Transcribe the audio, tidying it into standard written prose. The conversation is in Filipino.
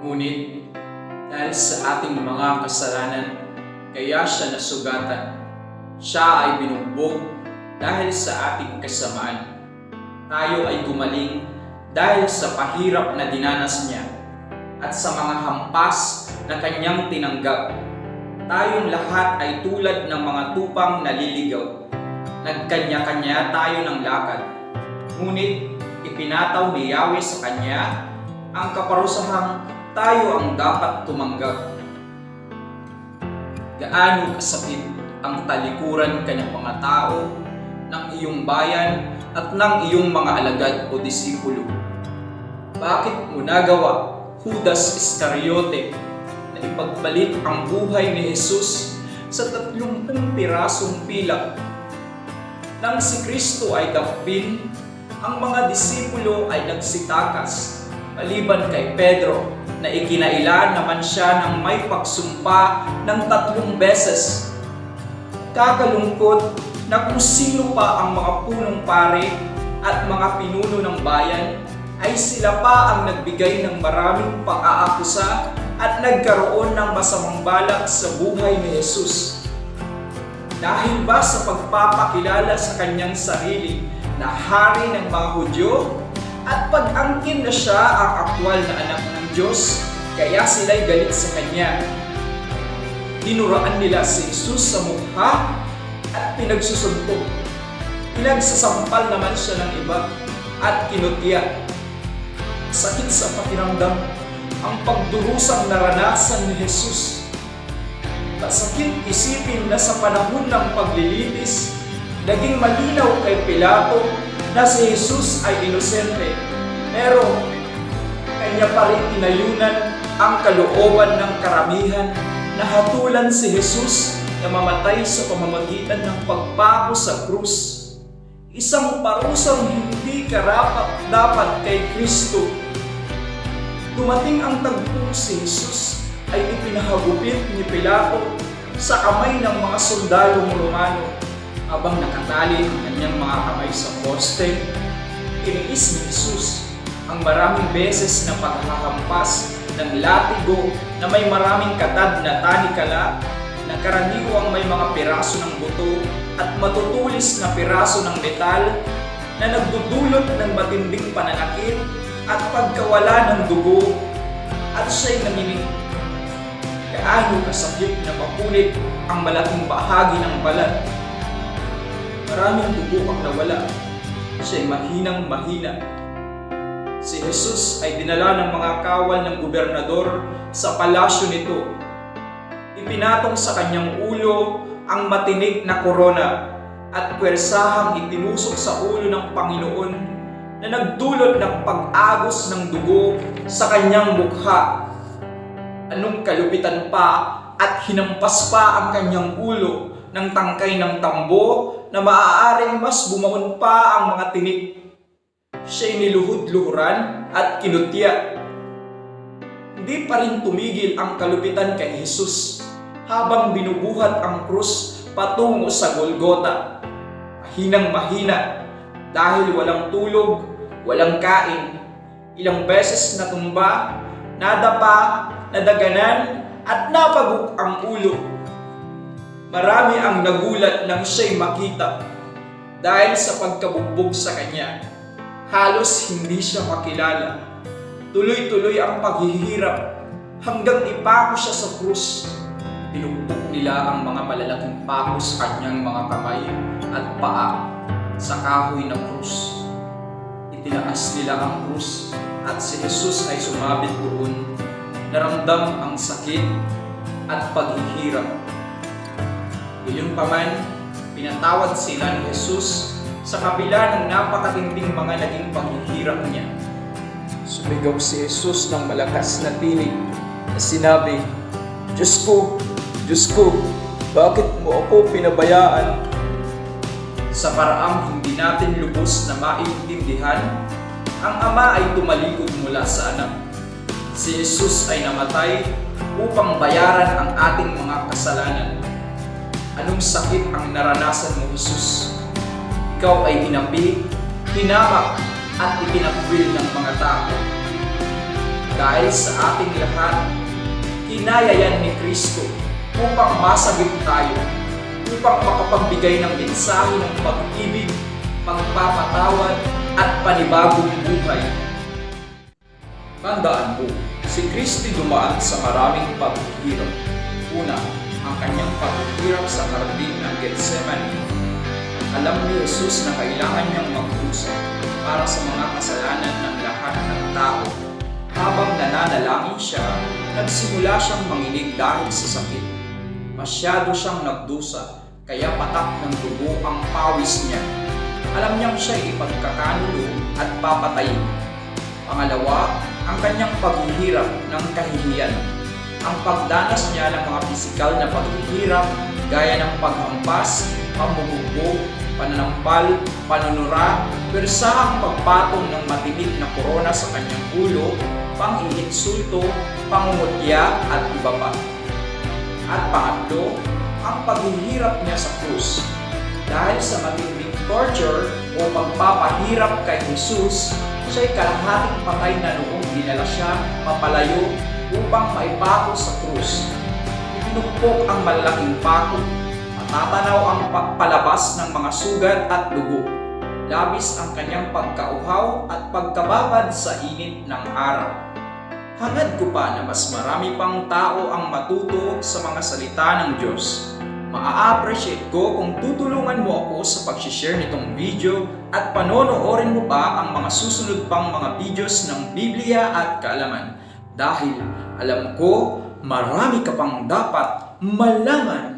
Ngunit dahil sa ating mga kasalanan, kaya siya nasugatan. Siya ay binugbog dahil sa ating kasamaan. Tayo ay gumaling dahil sa pahirap na dinanas niya at sa mga hampas na kanyang tinanggap. Tayong lahat ay tulad ng mga tupang naliligaw. Nagkanya-kanya tayo ng lakad. Ngunit ipinataw ni Yahweh sa kanya ang kaparusahang tayo ang dapat tumanggap. Gaano kasakit ang talikuran kanyang mga tao ng iyong bayan at ng iyong mga alagad o disipulo. Bakit mo nagawa, Judas Iscariote, na ipagpalit ang buhay ni Jesus sa 30 pirasong pilak? Nang si Kristo ay dakpin, ang mga disipulo ay nagsitakas, maliban kay Pedro na ikinailan naman siya ng may pagsumpa ng 3 beses. Kakalungkot na kung sino pa ang mga punong pare at mga pinuno ng bayan ay sila pa ang nagbigay ng maraming pang-aakusa at nagkaroon ng masamang balak sa buhay ni Jesus. Dahil ba sa pagpapakilala sa kanyang sarili na hari ng mga Hudyo at pag-angkin na siya ang aktwal na anak ng Diyos, kaya sila'y galit sa kanya. Tinuraan nila si Jesus sa mukha at pinagsusuntok. Pinagsasampal naman siya ng iba at kinutya. Sakit sa pakiramdam ang pagdurusang naranasan ni Jesus. Masakit isipin na sa panahon ng paglilitis, naging malinaw kay Pilato na si Jesus ay inosente, pero kanya pa rin inayunan ang kalooban ng karamihan na hatulan si Jesus na mamatay sa pamamagitan ng pagpako sa krus. Isang parusang hindi karapat-dapat kay Kristo. Dumating ang tagpo si Jesus ay ipinahagupit ni Pilato sa kamay ng mga sundalong Romano. Habang nakatali ang kanyang mga kamay sa poste, tiniis ni Jesus ang maraming beses na paghahampas ng latigo na may maraming katad na tanikala na karaniwang may mga piraso ng buto at matutulis na piraso ng metal na nagdudulot ng matinding pananakit at pagkawala ng dugo, at siya'y nanginig. Gaano kasakit na mapunit ang malaking bahagi ng balat. Maraming dugo ang nawala. Siya'y mahinang-mahina. Si Jesus ay dinala ng mga kawal ng gobernador sa palasyo nito. Ipinatong sa kanyang ulo ang matinik na korona at pwersahang itinusok sa ulo ng Panginoon na nagdulot ng pag-agos ng dugo sa kanyang mukha. Anong kalupitan pa at hinampas pa ang kanyang ulo ng tangkay ng tambo na maaaring mas bumaon pa ang mga tinik. Siya'y niluhod-luhuran at kinutya. Hindi pa rin tumigil ang kalupitan kay Jesus habang binubuhat ang krus patungo sa Golgota. Mahinang-mahina dahil walang tulog, walang kain. Ilang beses natumba, nadapa, nadaganan at napaguk ang ulo. Marami ang nagulat nang siya'y makita dahil sa pagkabugbog sa kanya. Halos hindi siya makilala. Tuloy-tuloy ang paghihirap hanggang ipako siya sa krus. Pinugbog nila ang mga malalaking pako sa kanyang mga kamay at paa sa kahoy ng krus. Itinaas nila ang krus at si Jesus ay sumabit doon. Naramdam ang sakit at paghihirap. Gayunpaman, pinatawad sila ni Jesus sa kabila ng napakatinding mga naging paghihirap niya. Sumigaw si Jesus ng malakas na tinig na sinabi, Diyos ko, bakit mo ako pinabayaan? Sa paraang hindi natin lubos na maiintindihan, ang Ama ay tumalikod mula sa Anak. Si Jesus ay namatay upang bayaran ang ating mga kasalanan. Anong sakit ang naranasan mo, Jesus? Ikaw ay hinapi, hinamak, at ipinakwil ng mga tao. Dahil sa ating lahat, kinaya yan ni Kristo upang masagip tayo, upang makapagbigay ng mensahe ng pag-ibig, pagpapatawad at panibagong buhay. Tandaan mo, si Kristo dumaan sa maraming paghihirap. Una, ang kanyang paghihirap sa hardin ng Getsemani. Alam ni Jesus na kailangan niyang magdusa para sa mga kasalanan ng lahat ng tao. Habang nananalangin siya, nagsimula siyang manginig dahil sa sakit. Masyado siyang nagdusa, kaya patak ng dugo ang pawis niya. Alam niyang siya'y ipagkakanulo at papatayin. Pangalawa, ang kanyang paghihirap ng kahihiyan. Ang pagdanas niya ng mga pisikal na paghihirap gaya ng paghampas, pamumugbog, pananampal, panunura, persahang pagpatong ng matinik na korona sa kanyang ulo, pang-iinsulto, pangungutya at iba pa. At pangatlo, ang paghihirap niya sa krus. Dahil sa matinding torture o pagpapahirap kay Jesus, siya'y kalahating patay na noong dinala siya papalayo upang maipako sa krus. Pinupok ang malaking pako. Matatanaw ang palabas ng mga sugat at dugo. Labis ang kanyang pagkauhaw at pagkababad sa init ng araw. Hangad ko pa na mas marami pang tao ang matuto sa mga salita ng Diyos. Maa-appreciate ko kung tutulungan mo ako sa pag-share nitong video at panonoorin mo pa ang mga susunod pang mga videos ng Biblia at kaalaman. Dahil alam ko, marami ka pang dapat malaman.